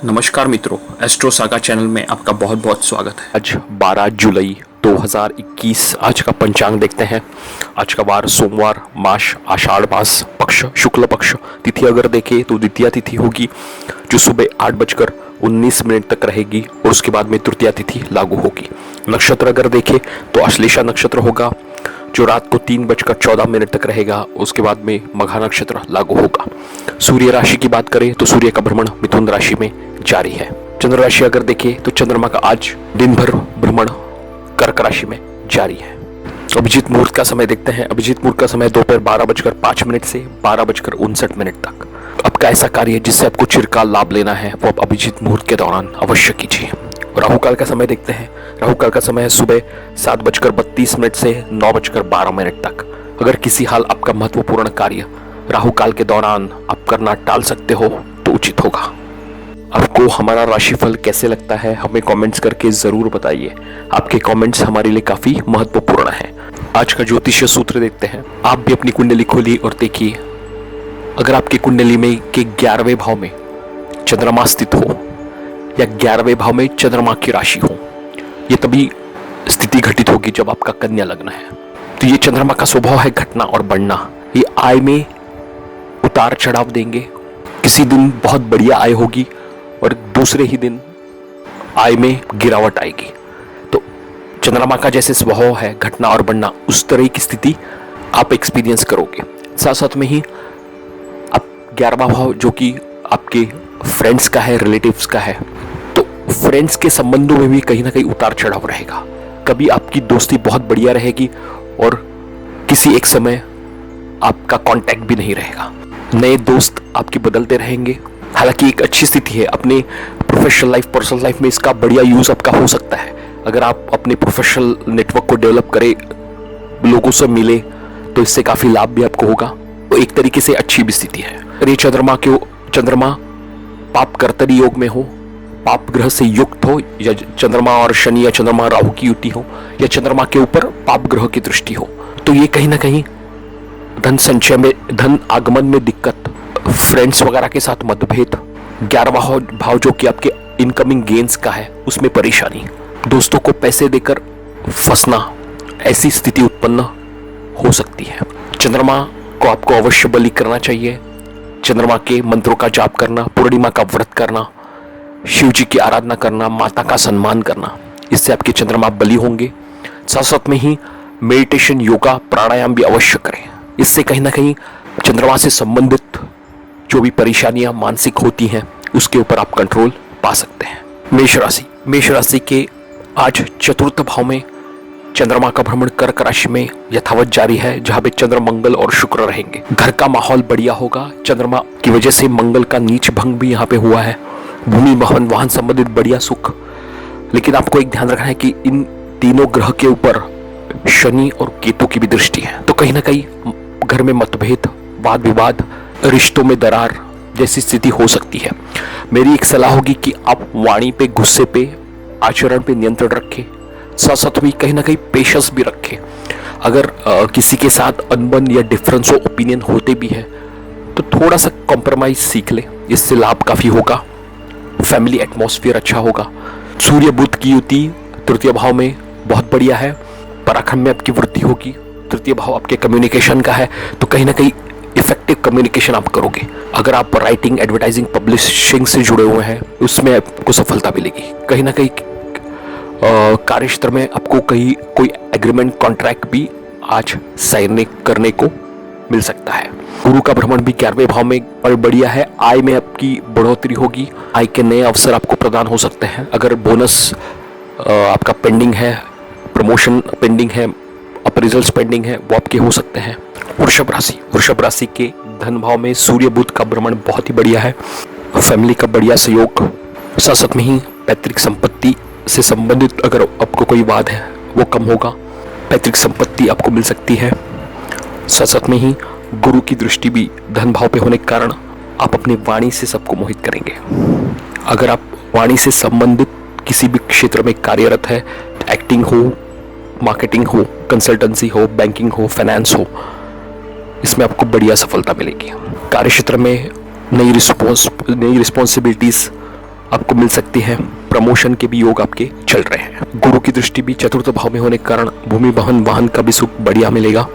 नमस्कार मित्रों, astro saga channel में आपका बहुत बहुत स्वागत है। आज 12 जुलाई 2021 आज का पंचांग देखते हैं। आज का वार सोमवार, मास आषाढ़ मास, पक्ष शुक्ल पक्ष। तिथि अगर देखें तो द्वितीया तिथि होगी जो सुबह 8:19 तक रहेगी और उसके बाद में तृतीया तिथि लागू होगी। नक्षत्र अगर देखें तो अश्लेषा नक्षत्र होगा जो रात को 3:14 तक रहेगा। उसके बाद में मघा नक्षत्र लागू होगा। सूर्य राशि की बात करें तो सूर्य का भ्रमण मिथुन राशि में जारी है। चंद्र राशि अगर देखें तो चंद्रमा का आज दिन भर भ्रमण कर्क राशि में जारी है। अभिजीत मुहूर्त का समय देखते हैं। अभिजीत मुहूर्त का समय दोपहर 12:05 से 12:59 तक। आपका ऐसा कार्य जिससे आपको चिरकाल लाभ लेना है वो आप अभिजीत मुहूर्त के दौरान अवश्य कीजिए। राहु काल का समय देखते हैं। राहु काल का समय है सुबह 7:32 से 9:12 तक। अगर किसी हाल आपका महत्वपूर्ण कार्य राहु काल के दौरान आप करना टाल सकते हो तो उचित होगा। आपको हमारा राशिफल कैसे लगता है हमें कमेंट्स करके जरूर बताइए। आपके कमेंट्स हमारे लिए काफी महत्वपूर्ण हैं। आज का ज्योतिषीय सूत्र देखते हैं। आप भी अपनी कुंडली खोलिए और देखिए, अगर आपकी कुंडली में के 11वें भाव में चंद्रमा स्थित हो या 11वें भाव में चंद्रमा की राशि हो, ये तभी स्थिति घटित होगी जब आपका कन्या लग्न है। तो ये चंद्रमा का स्वभाव है घटना और बढ़ना। ये आय में उतार चढ़ाव देंगे। किसी दिन बहुत बढ़िया आय होगी और दूसरे ही दिन आय में गिरावट आएगी। तो चंद्रमा का जैसे स्वभाव है घटना और बढ़ना, उस तरह की स्थिति आप एक्सपीरियंस करोगे। साथ साथ में ही आप 11वां भाव जो कि आपके फ्रेंड्स का है, रिलेटिव्स का है, तो फ्रेंड्स के संबंधों में भी कहीं ना कहीं उतार चढ़ाव रहेगा। कभी आपकी दोस्ती बहुत बढ़िया रहेगी और किसी एक समय आपका कांटेक्ट भी नहीं रहेगा। नए दोस्त आपके बदलते रहेंगे। हालांकि एक अच्छी स्थिति है। अपने प्रोफेशनल लाइफ, पर्सनल लाइफ में इसका बढ़िया यूज आपका हो सकता है। अगर आप अपने प्रोफेशनल नेटवर्क को डेवलप करें, लोगों से मिले, तो इससे काफी लाभ भी आपको होगा। तो एक तरीके से अच्छी भी स्थिति है। अगर ये चंद्रमा पाप कर्तरी योग में हो, पाप ग्रह से युक्त हो, या चंद्रमा और शनि या चंद्रमा राहु की युति हो, या चंद्रमा के ऊपर पाप ग्रह की दृष्टि हो, तो ये कहीं ना कहीं धन संचय में, धन आगमन में दिक्कत, फ्रेंड्स वगैरह के साथ मतभेद, 11वां भाव जो कि आपके इनकमिंग गेन्स का है उसमें परेशानी, दोस्तों को पैसे देकर फंसना, ऐसी स्थिति उत्पन्न हो सकती है। चंद्रमा को आपको अवश्य बलि करना चाहिए। चंद्रमा के मंत्रों का जाप करना, पूर्णिमा का व्रत करना, शिव जी की आराधना करना, माता का सम्मान करना, इससे आपके चंद्रमा बलि होंगे। साथ साथ में ही मेडिटेशन, योगा, प्राणायाम भी अवश्य करें। इससे कहीं ना कहीं चंद्रमा से संबंधित जो भी परेशानियां मानसिक होती हैं उसके ऊपर आप कंट्रोल पा सकते हैं। मेष राशि के आज चतुर्थ भाव में चंद्रमा का भ्रमण कर्क राशि में यथावत जारी है, जहां पे चंद्र, मंगल और शुक्र रहेंगे। घर का माहौल बढ़िया होगा। चंद्रमा की वजह से मंगल का नीच भंग भी यहाँ पे हुआ है। भूमि, वाहन संबंधित बढ़िया सुख। लेकिन आपको एक ध्यान रखना है कि इन तीनों ग्रह के ऊपर शनि और केतु की भी दृष्टि है। तो कहीं ना कहीं घर में मतभेद, वाद विवाद, रिश्तों में दरार जैसी स्थिति हो सकती है। मेरी एक सलाह होगी कि आप वाणी पे, गुस्से पे, आचरण पे नियंत्रण रखें। साथ साथ में कहीं ना कहीं पेशेंस भी रखें। अगर किसी के साथ अनबन या डिफरेंस ऑफ ओपिनियन होते भी है तो थोड़ा सा कॉम्प्रोमाइज सीख ले, इससे लाभ काफी होगा। फैमिली एटमॉस्फेयर अच्छा होगा। सूर्य बुध की युति तृतीय भाव में बहुत बढ़िया है। पराक्रम में आपकी वृद्धि होगी। तृतीय भाव आपके कम्युनिकेशन का है, तो कहीं ना कहीं इफेक्टिव कम्युनिकेशन आप करोगे। अगर आप राइटिंग, एडवर्टाइजिंग, पब्लिशिंग से जुड़े हुए हैं उसमें आपको सफलता मिलेगी। कहीं ना कहीं कार्य क्षेत्र में आपको कहीं कोई एग्रीमेंट, कॉन्ट्रैक्ट भी आज साइन करने को मिल सकता है। गुरु का भ्रमण भी 11वें भाव में और बढ़िया है। आय में आपकी बढ़ोतरी होगी। आय के नए अवसर आपको प्रदान हो सकते हैं। अगर बोनस आपका पेंडिंग है, प्रमोशन पेंडिंग है, अप्रेजल्स पेंडिंग है, वो आपके हो सकते हैं। वृषभ राशि के धन भाव में सूर्य बुध का भ्रमण बहुत ही बढ़िया है। फैमिली का बढ़िया सहयोग। साथ साथ में ही पैतृक संपत्ति से संबंधित अगर आपको कोई वाद है वो कम होगा। पैतृक संपत्ति आपको मिल सकती है। साथ साथ में ही गुरु की दृष्टि भी धन भाव पे होने के कारण आप अपनी वाणी से सबको मोहित करेंगे। अगर आप वाणी से संबंधित किसी भी क्षेत्र में कार्यरत है, एक्टिंग हो, मार्केटिंग हो, कंसल्टेंसी हो, बैंकिंग हो, फाइनेंस हो, इसमें आपको बढ़िया सफलता मिलेगी। कार्य क्षेत्र में नई रिस्पॉन्सिबिलिटीज आपको मिल सकती है। प्रमोशन के भी योग आपके चल रहे हैं। गुरु की दृष्टि भी चतुर्थ भाव में होने के कारण भूमि वाहन का भी सुख बढ़िया मिलेगा।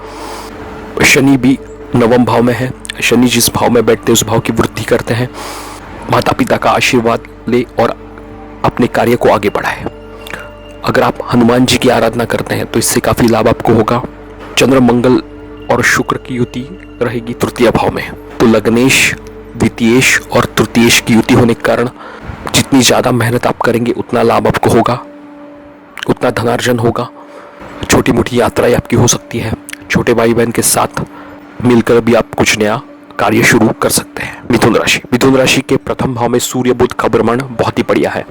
शनि भी नवम भाव में है। शनि जिस भाव में बैठते हैं उस भाव की वृद्धि करते हैं। माता पिता का आशीर्वाद ले और अपने कार्य को आगे बढ़ाए। अगर आप हनुमान जी की आराधना करते हैं तो इससे काफी लाभ आपको होगा। चंद्र मंगल और शुक्र की युति रहेगी तृतीय भाव में, तो लग्नेश, द्वितीयेश और तृतीयेश की युति होने के कारण जितनी ज्यादा मेहनत आप करेंगे उतना लाभ आपको होगा, उतना धनार्जन होगा। छोटी मोटी यात्राएं आपकी हो सकती है। छोटे भाई बहन के साथ मिलकर भी आप कुछ नया कार्य शुरू कर सकते हैं। मिथुन राशि के प्रथम भाव में सूर्य बुध का भ्रमण बहुत ही बढ़िया है।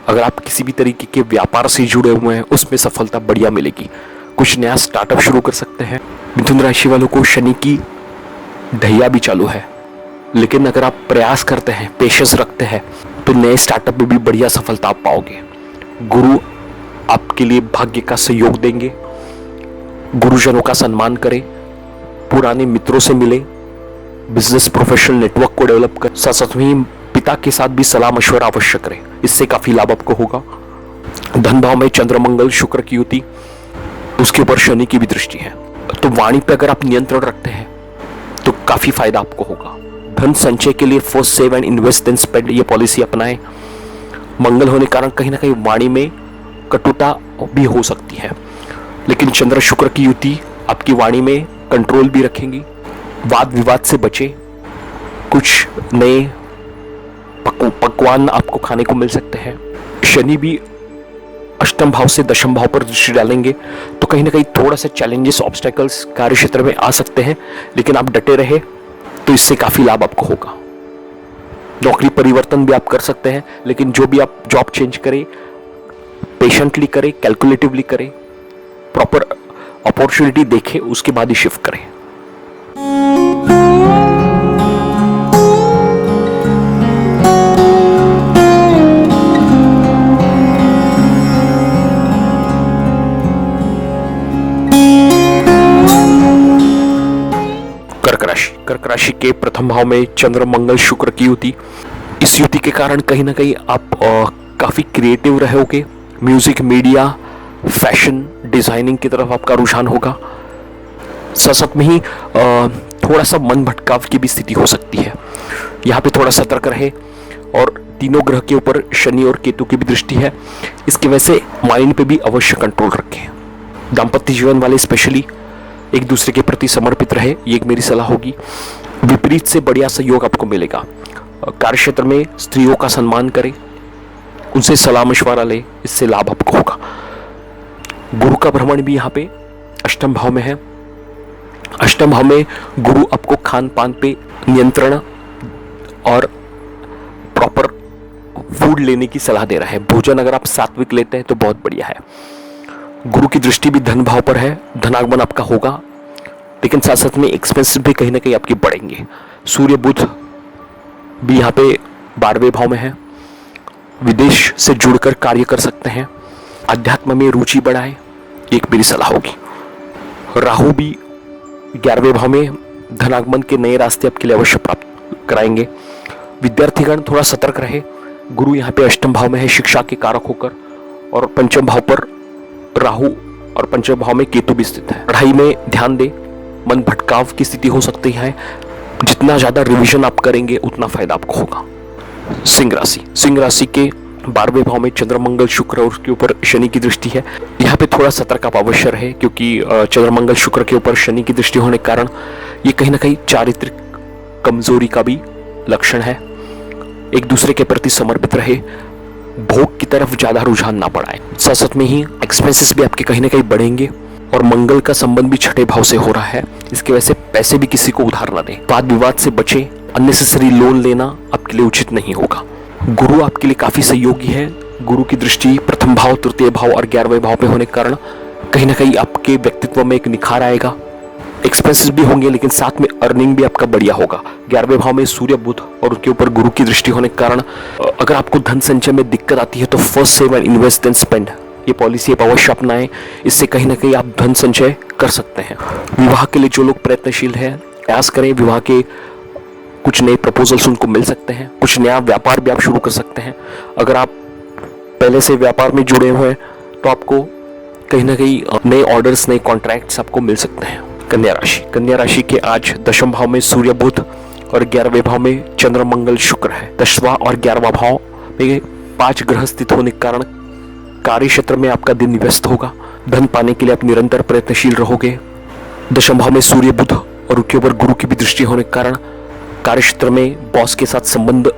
अगर आप किसी भी तरीके के व्यापार से जुड़े हुए हैं उसमें सफलता बढ़िया मिलेगी। कुछ नया स्टार्टअप शुरू कर सकते हैं। मिथुन राशि वालों को शनि की ढैया भी चालू है, लेकिन अगर आप प्रयास करते हैं, पेशेंस रखते हैं तो नए स्टार्टअप में भी बढ़िया सफलता आप पाओगे। गुरु आपके लिए भाग्य का सहयोग देंगे। गुरुजनों का सम्मान करें, पुराने मित्रों से मिले, बिजनेस प्रोफेशनल नेटवर्क को डेवलप कर, साथ में पिता के साथ भी सलाह मशवरा अवश्य करें। इससे काफी लाभ आपको होगा। धन भाव में चंद्र मंगल शुक्र की युति, उसके ऊपर शनि की भी दृष्टि है, तो वाणी पे अगर आप नियंत्रण रखते हैं तो काफी फायदा आपको होगा। धन संचय के लिए first save and invest then spend ये पॉलिसी अपनाएं। मंगल होने के कारण कहीं ना कहीं वाणी में कटुता भी हो सकती है, लेकिन चंद्र शुक्र की युति आपकी वाणी में कंट्रोल भी रखेंगी। वाद विवाद से बचे। कुछ नए पकवान आपको खाने को मिल सकते हैं। शनि भी अष्टम भाव से दशम भाव पर दृष्टि डालेंगे, तो कहीं ना कहीं थोड़ा सा चैलेंजेस, ऑब्स्टेकल्स कार्य क्षेत्र में आ सकते हैं, लेकिन आप डटे रहे तो इससे काफी लाभ आपको होगा। नौकरी परिवर्तन भी आप कर सकते हैं, लेकिन जो भी आप जॉब चेंज करें पेशेंटली करें, कैलकुलेटिवली करें, प्रॉपर अपॉर्चुनिटी देखें, उसके बाद ही शिफ्ट करें। कर्क राशि के प्रथम भाव में चंद्र मंगल शुक्र की युति। इस युति के कारण कहीं ना कहीं आप काफी क्रिएटिव रहोगे। म्यूजिक, मीडिया, फैशन, डिजाइनिंग की तरफ आपका रुझान होगा। साथ में ही थोड़ा सा मन भटकाव की भी स्थिति हो सकती है। यहाँ पे थोड़ा सतर्क रहे। और तीनों ग्रह के ऊपर शनि और केतु की भी दृष्टि है, इसकी वजह से माइंड पे भी अवश्य कंट्रोल रखें। दाम्पत्य जीवन वाले स्पेशली एक दूसरे के प्रति समर्पित रहे, ये एक मेरी सलाह होगी। विपरीत से बढ़िया सहयोग आपको मिलेगा। कार्य क्षेत्र में स्त्रियों का सम्मान करें, उनसे सलाह मशवरा ले, इससे लाभ आपको होगा। गुरु का भ्रमण भी यहाँ पे अष्टम भाव में है। अष्टम भाव में गुरु आपको खान पान पे नियंत्रण और प्रॉपर फूड लेने की सलाह दे रहा है। भोजन अगर आप सात्विक लेते हैं तो बहुत बढ़िया है। गुरु की दृष्टि भी धन भाव पर है, धनागमन आपका होगा, लेकिन साथ साथ में एक्सपेंसिव भी कहीं ना कहीं आपके बढ़ेंगे। सूर्य बुध भी यहाँ पे 12वें भाव में है। विदेश से जुड़कर कार्य कर सकते हैं। अध्यात्म में रुचि बढ़ाए, एक मेरी सलाह होगी। राहु भी 11वें भाव में, धनागमन के नए रास्ते आपके लिए अवश्य प्राप्त कराएंगे। विद्यार्थीगण थोड़ा सतर्क रहे। गुरु यहाँ पे अष्टम भाव में है शिक्षा के कारक होकर, और पंचम भाव पर राहु और पंचम भाव में केतु भी स्थित है। पढ़ाई में ध्यान दे, मन भटकाव की स्थिति हो सकती है। जितना ज्यादा रिवीजन आप करेंगे उतना फायदा आपको होगा। सिंह राशि के 12वें भाव में चंद्र मंगल शुक्र और उसके ऊपर शनि की दृष्टि है। यहाँ पे थोड़ा सतर्क आप अवश्य रहे, क्योंकि चंद्र मंगल शुक्र के ऊपर शनि की दृष्टि होने के कारण ये कहीं ना कहीं चारित्रिक कमजोरी का भी लक्षण है। एक दूसरे के प्रति समर्पित रहे, भोग की तरफ ज्यादा रुझान ना बढ़ाए। साथ में ही एक्सपेंसेस भी आपके कहीं ना कहीं बढ़ेंगे, और मंगल का संबंध भी छठे भाव से हो रहा है। इसकी वजह से पैसे भी किसी को उधार ना दें। वाद विवाद से बचें, अननेसेसरी लोन लेना आपके लिए उचित नहीं होगा। गुरु आपके लिए काफी सहयोगी है। गुरु की दृष्टि प्रथम भाव, तृतीय भाव और 11वें भाव पे होने के कारण कहीं ना कहीं आपके व्यक्तित्व में एक निखार आएगा। एक्सपेंसेस भी होंगे, लेकिन साथ में अर्निंग भी आपका बढ़िया होगा। 11वें भाव में सूर्य बुध और उसके ऊपर गुरु की दृष्टि होने के कारण अगर आपको धन संचय में दिक्कत आती है तो first save and invest then spend ये पॉलिसी आप अवश्य अपनाएं। इससे कहीं ना कहीं आप धन संचय कर सकते हैं। विवाह के लिए जो लोग प्रयत्नशील हैं, प्रयास करें। विवाह के कुछ नए प्रपोजल्स उनको मिल सकते हैं, कुछ नया व्यापार भी आप शुरू कर सकते हैं। अगर आप पहले से व्यापार में जुड़े हुए हैं तो आपको कहीं ना कहीं नए ऑर्डर्स, नए कॉन्ट्रैक्ट्स आपको मिल सकते हैं। कन्या राशि के आज दशम भाव में सूर्य बुध और 11वें भाव में चंद्र मंगल शुक्र है। 10वां और 11वां भाव में 5 ग्रह स्थित होने के कारण कार्य क्षेत्र में आपका दिन व्यस्त होगा। धन पाने के लिए आप निरंतर प्रयत्नशील रहोगे। दशम भाव में सूर्य बुध और उनके ऊपर गुरु की भी दृष्टि होने के कारण कार्य क्षेत्र में बॉस के साथ संबंध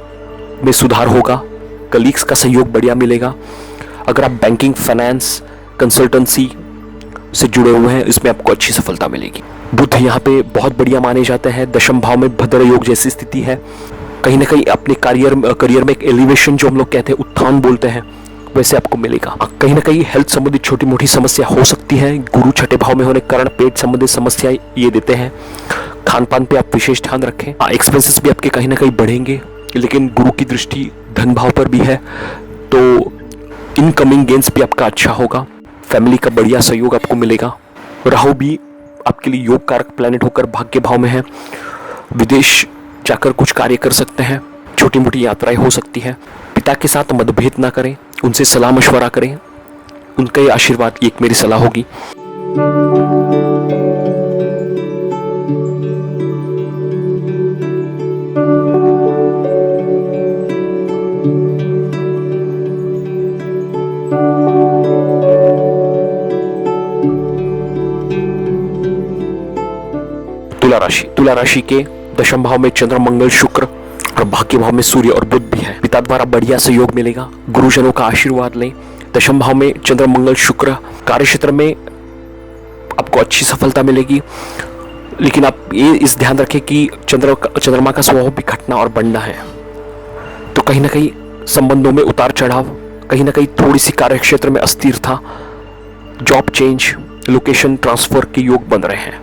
में सुधार होगा। कलीग्स का सहयोग बढ़िया मिलेगा। अगर आप बैंकिंग, फाइनेंस, कंसल्टेंसी से जुड़े हुए हैं, इसमें आपको अच्छी सफलता मिलेगी। बुध यहाँ पे बहुत बढ़िया माने जाते हैं। दशम भाव में भद्र योग जैसी स्थिति है। कहीं ना कहीं अपने करियर में एक एलिवेशन, जो हम लोग कहते हैं उत्थान बोलते हैं, वैसे आपको मिलेगा। कहीं ना कहीं हेल्थ संबंधित छोटी मोटी समस्या हो सकती है। गुरु छठे भाव में होने के कारण पेट संबंधित समस्या ये देते हैं। खान पान पे आप विशेष ध्यान रखें। एक्सपेंसेस भी आपके कहीं ना कहीं बढ़ेंगे, लेकिन गुरु की दृष्टि धन भाव पर भी है, तो इनकमिंग गेन्स भी आपका अच्छा होगा। फैमिली का बढ़िया सहयोग आपको मिलेगा। राहु भी आपके लिए योग कारक प्लैनेट होकर भाग्य भाव में है। विदेश जाकर कुछ कार्य कर सकते हैं। छोटी मोटी यात्राएं हो सकती है। पिता के साथ मतभेद ना करें, उनसे सलाह मशवरा करें। उनका ये आशीर्वाद की एक मेरी सलाह होगी। तुला राशि के दशम भाव में चंद्र मंगल शुक्र और भाग्य भाव में सूर्य और बुध भी है। पिता द्वारा बढ़िया सहयोग मिलेगा। गुरुजनों का आशीर्वाद लें। दशम भाव में चंद्र मंगल शुक्र, कार्य क्षेत्र में आपको अच्छी सफलता मिलेगी, लेकिन आप ये इस ध्यान रखें कि चंद्रमा का स्वभाव भी घटना और बढ़ना है, तो कहीं ना कहीं संबंधों में उतार चढ़ाव, कहीं ना कहीं थोड़ी सी कार्य क्षेत्र में अस्थिरता, जॉब चेंज, लोकेशन ट्रांसफर के योग बन रहे हैं।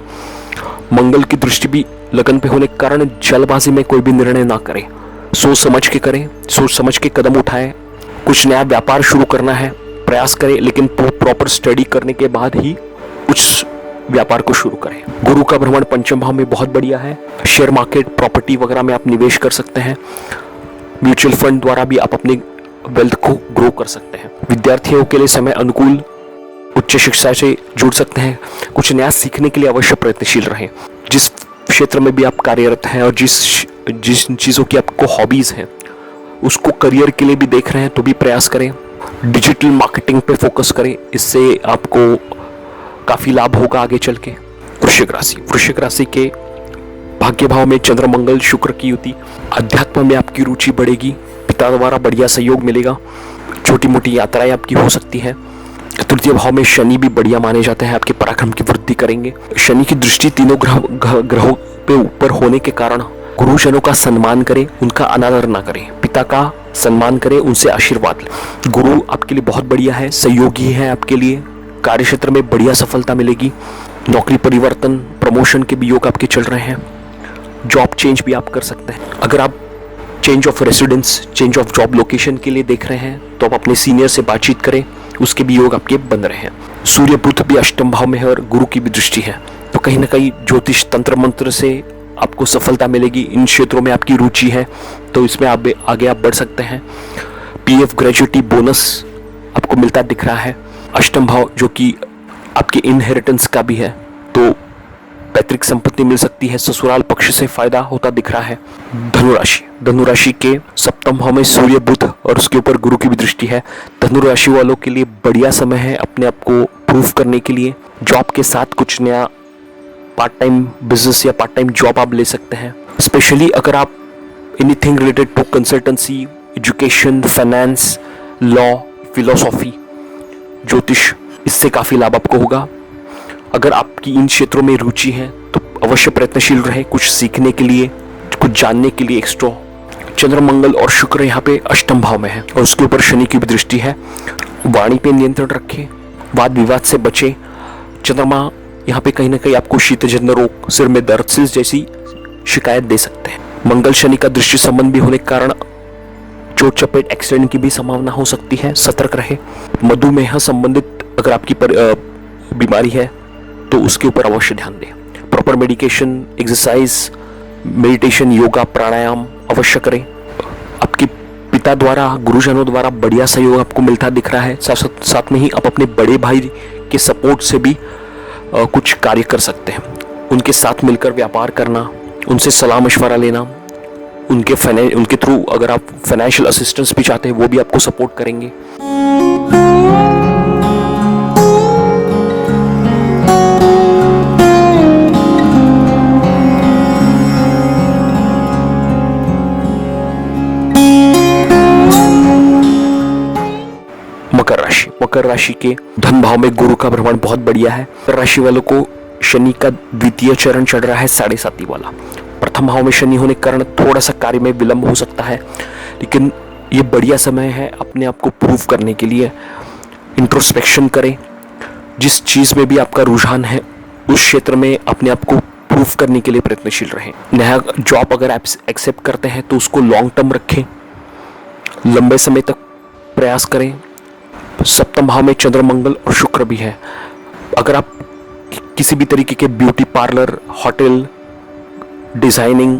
मंगल की दृष्टि भी लगन पे होने के कारण जल्दबाजी में कोई भी निर्णय ना करें। सोच समझ के करें, सोच समझ के कदम उठाएं। कुछ नया व्यापार शुरू करना है, प्रयास करें, लेकिन प्रॉपर स्टडी करने के बाद ही उस व्यापार को शुरू करें। गुरु का भ्रमण पंचम भाव में बहुत बढ़िया है। शेयर मार्केट, प्रॉपर्टी वगैरह में आप निवेश कर सकते हैं। म्यूचुअल फंड द्वारा भी आप अपने वेल्थ को ग्रो कर सकते हैं। विद्यार्थियों के लिए समय अनुकूल, उच्च शिक्षा से जुड़ सकते हैं। कुछ नया सीखने के लिए अवश्य प्रयत्नशील रहें। जिस क्षेत्र में भी आप कार्यरत हैं और जिस चीज़ों की आपको हॉबीज़ हैं, उसको करियर के लिए भी देख रहे हैं तो भी प्रयास करें। डिजिटल मार्केटिंग पे फोकस करें, इससे आपको काफ़ी लाभ होगा आगे चल के। वृश्चिक राशि के भाग्य भाव में चंद्र मंगल शुक्र की युति, अध्यात्म में आपकी रुचि बढ़ेगी। पिता द्वारा बढ़िया सहयोग मिलेगा। छोटी मोटी यात्राएं आपकी हो सकती है। तृतीय भाव में शनि भी बढ़िया माने जाते हैं, आपके पराक्रम की वृद्धि करेंगे। शनि की दृष्टि तीनों ग्रहों पे ऊपर होने के कारण गुरुजनों का सम्मान करें, उनका अनादर ना करें। पिता का सम्मान करें, उनसे आशीर्वाद लें। गुरु आपके लिए बहुत बढ़िया है, सहयोगी है आपके लिए। कार्य क्षेत्र में बढ़िया सफलता मिलेगी। नौकरी परिवर्तन, प्रमोशन के भी योग आपके चल रहे हैं। जॉब चेंज भी आप कर सकते हैं। अगर आप change of residence, change of job location के लिए देख रहे हैं तो आप अपने सीनियर से बातचीत करें, उसके भी योग आपके बन रहे हैं। सूर्य बुध भी अष्टम भाव में है और गुरु की भी दृष्टि है, तो कहीं ना कहीं ज्योतिष, तंत्र मंत्र से आपको सफलता मिलेगी। इन क्षेत्रों में आपकी रुचि है तो इसमें आप आगे आप बढ़ सकते हैं। पीएफ ग्रेजुएटी बोनस आपको मिलता दिख रहा है। अष्टम भाव जो कि आपके इनहेरिटेंस का भी है, तो पैतृक संपत्ति मिल सकती है। ससुराल पक्ष से फायदा होता दिख रहा है। धनुराशि के सप्तम भाव में सूर्य बुध और उसके ऊपर गुरु की भी दृष्टि है। धनुराशि वालों के लिए बढ़िया समय है अपने आप को प्रूव करने के लिए। जॉब के साथ कुछ नया पार्ट टाइम बिजनेस या पार्ट टाइम जॉब आप ले सकते हैं। स्पेशली अगर आप anything related to consultancy, education, finance, law, philosophy, ज्योतिष, इससे काफ़ी लाभ आपको होगा। अगर आपकी इन क्षेत्रों में रुचि है तो अवश्य प्रयत्नशील रहे, कुछ सीखने के लिए, कुछ जानने के लिए एक्स्ट्रा। चंद्र मंगल और शुक्र यहाँ पे अष्टम भाव में है और उसके ऊपर शनि की भी दृष्टि है। वाणी पे नियंत्रण रखें, वाद विवाद से बचें। चंद्रमा यहाँ पे कहीं ना कहीं आपको शीतजन्य रोग, सिर में दर्द से जैसी शिकायत दे सकते हैं। मंगल शनि का दृष्टि संबंध भी होने के कारण चोट चपेट, एक्सीडेंट की भी संभावना हो सकती है, सतर्क रहे। मधुमेह संबंधित अगर आपकी बीमारी है तो उसके ऊपर अवश्य ध्यान दें। Proper medication, exercise, meditation, yoga, pranayama अवश्य करें। आपके पिता द्वारा, गुरुजनों द्वारा बढ़िया सहयोग आपको मिलता दिख रहा है। साथ में ही आप अपने बड़े भाई के सपोर्ट से भी कुछ कार्य कर सकते हैं। उनके साथ मिलकर व्यापार करना, उनसे सलाह मशवरा लेना, उनके थ्रू अगर आप फाइनेंशियल असिस्टेंस भी चाहते हैं वो भी आपको सपोर्ट करेंगे। मकर राशि के धन भाव में गुरु का भ्रमण बहुत बढ़िया है। मकर राशि वालों को शनि का द्वितीय चरण चढ़ रहा है, 7.5 वाला। प्रथम भाव में शनि होने के कारण थोड़ा सा कार्य में विलंब हो सकता है, लेकिन ये बढ़िया समय है अपने आप को प्रूव करने के लिए। इंट्रोस्पेक्शन करें, जिस चीज में भी आपका रुझान है उस क्षेत्र में अपने आप को प्रूव करने के लिए प्रयत्नशील रहें। नया जॉब अगर आप एक्सेप्ट करते हैं तो उसको लॉन्ग टर्म रखें, लंबे समय तक प्रयास करें। सप्तम भाव में चंद्र, मंगल और शुक्र भी है। अगर आप किसी भी तरीके के beauty parlour, hotel, designing,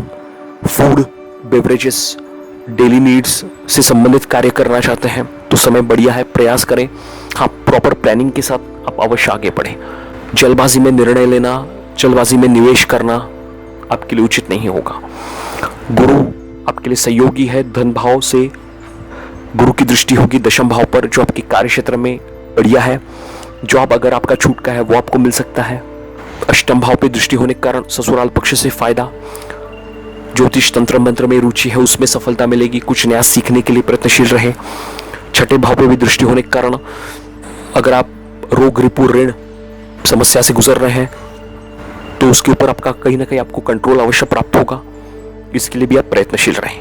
food, beverages, daily needs से संबंधित कार्य करना चाहते हैं तो समय बढ़िया है, प्रयास करें। हाँ, प्रॉपर प्लानिंग के साथ आप अवश्य आगे बढ़ें। जल्दबाजी में निर्णय लेना, जल्दबाजी में निवेश करना आपके लिए उचित नहीं होगा। गुरु आपके लिए सहयोगी है। धन भाव से गुरु की दृष्टि होगी दशम भाव पर, जो आपके कार्य क्षेत्र में बढ़िया है। जॉब अगर आपका छूट का है वो आपको मिल सकता है। अष्टम भाव पे दृष्टि होने के कारण ससुराल पक्ष से फायदा। ज्योतिष, तंत्र, मंत्र में रुचि है उसमें सफलता मिलेगी। कुछ नया सीखने के लिए प्रयत्नशील रहे। छठे भाव पे भी दृष्टि होने के कारण अगर आप रोग, रिपु, ऋण समस्या से गुजर रहे हैं तो उसके ऊपर आपका कहीं ना कहीं आपको कंट्रोल अवश्य प्राप्त होगा। इसके लिए भी आप प्रयत्नशील रहें।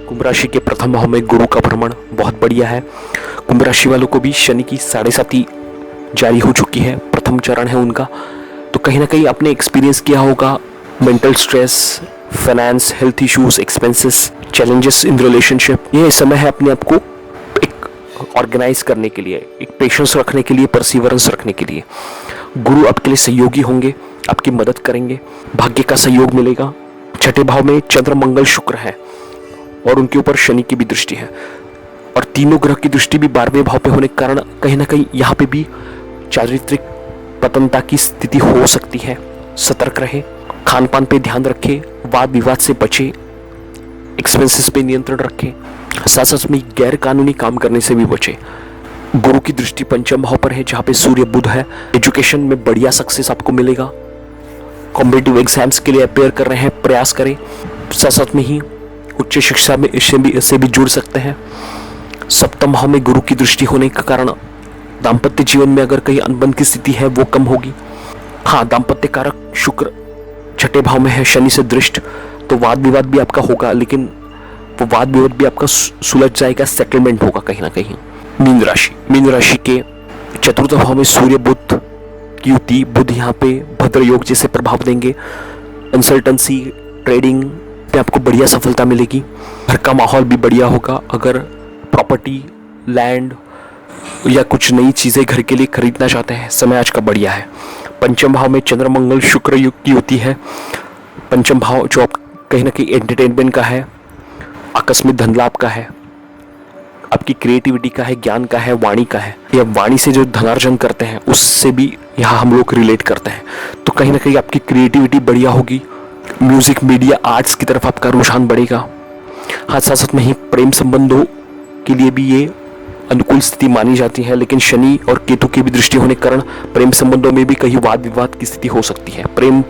कुंभ राशि के प्रथम भाव में गुरु का भ्रमण बहुत बढ़िया है। कुंभ राशि वालों को भी शनि की 7.5 जारी हो चुकी है, प्रथम चरण है उनका। तो कहीं ना कहीं आपने एक्सपीरियंस किया होगा mental stress, finance, health issues, expenses, challenges in relationship. ये समय है अपने आप को एक ऑर्गेनाइज करने के लिए, एक पेशेंस रखने के लिए, परसिवरेंस रखने के लिए। गुरु आपके लिए सहयोगी होंगे, आपकी मदद करेंगे, भाग्य का सहयोग मिलेगा। छठे भाव में चंद्र, मंगल, शुक्र है और उनके ऊपर शनि की भी दृष्टि है और तीनों ग्रह की दृष्टि भी 12वें भाव पे होने के कारण कहीं ना कहीं यहाँ पे भी चारित्रिक पतनता की स्थिति हो सकती है। सतर्क रहे, खान पान पे ध्यान रखें, वाद विवाद से बचे, एक्सपेंसेस पे नियंत्रण रखें, साथ साथ में गैर कानूनी काम करने से भी बचे। गुरु की दृष्टि पंचम भाव पर है जहाँ पे सूर्य, बुध है। एजुकेशन में बढ़िया सक्सेस आपको मिलेगा। कॉम्पिटिटिव एग्जाम्स के लिए अपेयर कर रहे हैं, प्रयास करें। साथ साथ में ही उच्च शिक्षा में इससे भी जुड़ सकते हैं। सप्तम भाव में गुरु की दृष्टि होने के कारण दाम्पत्य जीवन में अगर कहीं अनबन की स्थिति है वो कम होगी। हाँ, दाम्पत्य कारक शुक्र छठे भाव में है, शनि से दृष्ट, तो वाद विवाद भी आपका होगा, लेकिन वो वाद विवाद भी आपका सुलझ जाएगा, सेटलमेंट होगा कहीं ना कहीं। मीन राशि के चतुर्थ भाव में सूर्य, बुध की युति। बुध यहाँ पे भद्र योग जैसे प्रभाव देंगे। कंसल्टेंसी, ट्रेडिंग पे आपको बढ़िया सफलता मिलेगी। घर का माहौल भी बढ़िया होगा। अगर प्रॉपर्टी, लैंड या कुछ नई चीजें घर के लिए खरीदना चाहते हैं, समय आज का बढ़िया है। पंचम भाव में चंद्र, मंगल, शुक्र युग की होती है। पंचम भाव जो आप कहीं ना कहीं एंटरटेनमेंट का है, आकस्मिक धन लाभ का है, आपकी क्रिएटिविटी का है, ज्ञान का है, वाणी का है, या वाणी से जो धनार्जन करते हैं उससे भी यहाँ हम लोग रिलेट करते हैं। तो कहीं ना कहीं आपकी क्रिएटिविटी बढ़िया होगी। म्यूजिक, मीडिया, आर्ट्स की तरफ आपका रुझान बढ़ेगा। हाँ, साथ साथ में ही प्रेम संबंधों के लिए भी ये अनुकूल स्थिति मानी जाती है, लेकिन शनि और केतु की भी दृष्टि होने के कारण प्रेम संबंधों में भी कहीं वाद विवाद की स्थिति हो सकती है। प्रेम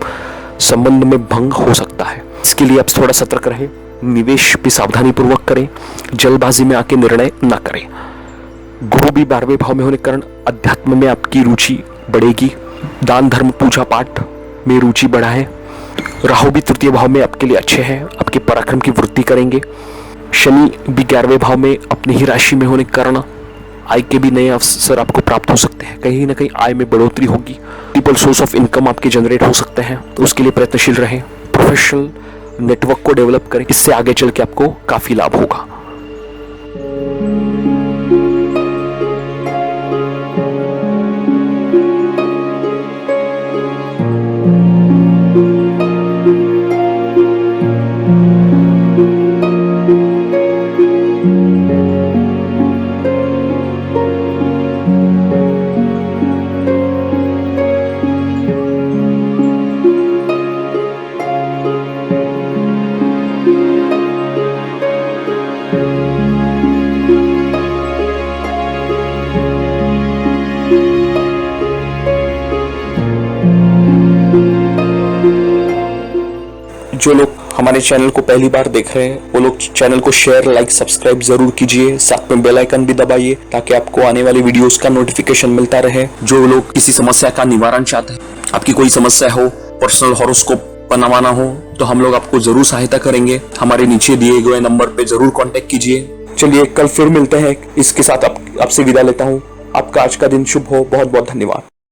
संबंध में भंग हो सकता है। इसके लिए आप थोड़ा सतर्क रहें, निवेश भी सावधानी पूर्वक करें, जल्दबाजी में आके निर्णय ना करें। गुरु भी 12वें भाव में होने के कारण अध्यात्म में आपकी रुचि बढ़ेगी। दान, धर्म, पूजा पाठ में रुचि बढ़ाएं। राहु भी तृतीय भाव में आपके लिए अच्छे हैं, आपके पराक्रम की वृद्धि करेंगे। शनि भी 11वें भाव में अपनी ही राशि में होने के कारण आय के भी नए अवसर आपको प्राप्त हो सकते हैं। कहीं ना कहीं आय में बढ़ोतरी होगी। मल्टीपल सोर्स ऑफ इनकम आपके जनरेट हो सकते हैं, तो उसके लिए प्रयत्नशील रहें। प्रोफेशनल नेटवर्क को डेवलप करें, इससे आगे चल के आपको काफी लाभ होगा। जो लोग हमारे चैनल को पहली बार देख रहे हैं वो लोग चैनल को शेयर, लाइक, सब्सक्राइब जरूर कीजिए। साथ में बेल आइकन भी दबाइए ताकि आपको आने वाली वीडियोस का नोटिफिकेशन मिलता रहे। जो लोग किसी समस्या का निवारण चाहते हैं, आपकी कोई समस्या हो, पर्सनल हॉरोस्कोप बनवाना हो, तो हम लोग आपको जरूर सहायता करेंगे। हमारे नीचे दिए गए नंबर पे जरूर कांटेक्ट कीजिए। चलिए कल फिर मिलते हैं। इसके साथ आपसे विदा लेता हूँ। आपका आज का दिन शुभ हो। बहुत बहुत धन्यवाद।